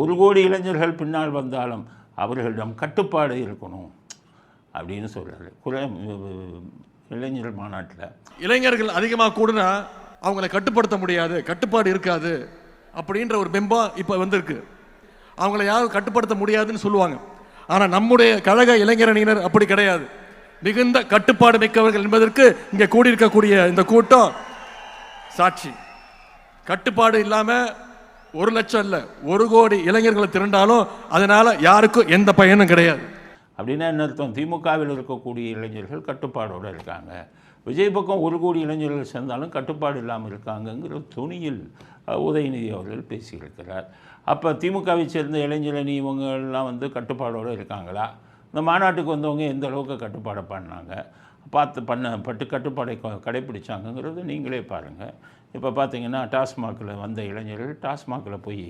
1 கோடி இளைஞர்கள் பின்னால் வந்தாலும் அவர்களிடம் கட்டுப்பாடு இருக்கணும் அப்படின்னு சொல்கிறாரு இளைஞர்கள் மாநாட்டில். இளைஞர்கள் அதிகமாக கூடுனா அவங்களை கட்டுப்படுத்த முடியாது, கட்டுப்பாடு இருக்காது அப்படின்ற ஒரு பிம்பம் இப்போ வந்திருக்கு. அவங்கள யாரும் கட்டுப்படுத்த முடியாதுன்னு சொல்லுவாங்க. ஆனால் நம்முடைய கழக இளைஞரணியினர் அப்படி கிடையாது. மிகுந்த கட்டுப்பாடு மிக்கவர்கள் என்பதற்கு இங்கே கூடியிருக்கக்கூடிய இந்த கூட்டம் சாட்சி. கட்டுப்பாடு இல்லாமல் 1 லட்சம் இல்லை 1 கோடி இளைஞர்களை திரண்டாலும் அதனால யாருக்கும் எந்த பயனும் கிடையாது. அப்படின்னா என்ன அர்த்தம்? திமுகவில் இருக்கக்கூடிய இளைஞர்கள் கட்டுப்பாடோடு இருக்காங்க, விஜய் பக்கம் 1 கோடி இளைஞர்கள் சேர்ந்தாலும் கட்டுப்பாடு இல்லாமல் இருக்காங்கங்கிற துணியில் உதயநிதி அவர்கள் பேசியிருக்கிறார். அப்போ திமுகவை சேர்ந்த இளைஞரணி இவங்கெல்லாம் கட்டுப்பாடோடு இருக்காங்களா? இந்த மாநாட்டுக்கு வந்தவங்க எந்த அளவுக்கு கட்டுப்பாடை பண்ணாங்க, பட்டு கட்டுப்பாடை கடைப்பிடிச்சாங்கங்கிறது நீங்களே பாருங்கள். இப்போ பார்த்தீங்கன்னா டாஸ்மாகில் வந்த இளைஞர்கள் டாஸ்மாகில் போய்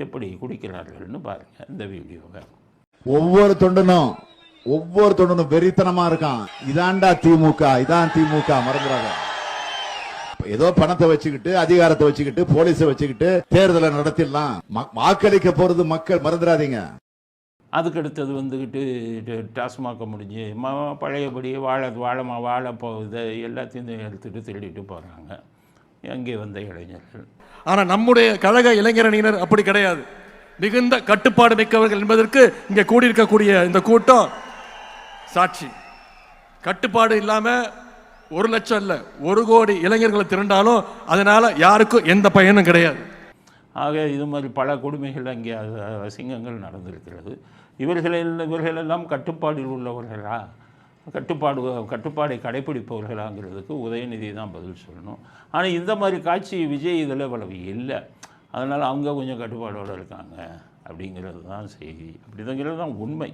எப்படி குடிக்கிறார்கள்னு பாருங்கள் இந்த வீடியோவை. ஒவ்வொரு தொண்டனும் வெறித்தனமா இருக்கான். இதான்டா திமுக, இதான் திமுக மறந்துடாத. ஏதோ பணத்தை வச்சுக்கிட்டு அதிகாரத்தை வச்சுக்கிட்டு போலீஸை வச்சுக்கிட்டு தேர்தலை நடத்திடலாம். வாக்களிக்க போறது மக்கள், மறந்துடாதீங்க. அதுக்கடுத்தது டாஸ்மாக முடிஞ்சு பழையபடி வாழை போகுது எல்லாத்தையும் எடுத்துகிட்டு திருடிட்டு போகிறாங்க அங்கே வந்த இளைஞர்கள். ஆனால் நம்முடைய கழக இளைஞரணியினர் அப்படி கிடையாது. மிகுந்த கட்டுப்பாடு மிக்கவர்கள் என்பதற்கு இங்கே கூடியிருக்கக்கூடிய இந்த கூட்டம் சாட்சி. கட்டுப்பாடு இல்லாமல் 1 லட்சம் இல்லை 1 கோடி இளைஞர்களை திரண்டாலும் அதனால யாருக்கும் எந்த பயனும் கிடையாது. ஆக இது மாதிரி பல கொடுமைகள் அங்கே அசிங்கங்கள் நடந்திருக்கிறது. இவர்களெல்லாம் கட்டுப்பாடில் உள்ளவர்களா, கட்டுப்பாடை கடைப்பிடிப்பவர்களாங்கிறதுக்கு உதயநிதி தான் பதில் சொல்லணும். ஆனால் இந்த மாதிரி காட்சி விஜய் இதில் இவ்வளவு இல்லை. அதனால் அவங்க கொஞ்சம் கட்டுப்பாடோடு இருக்காங்க அப்படிங்கிறது தான் செய்தி. அப்படிங்கிறது தான் உண்மை.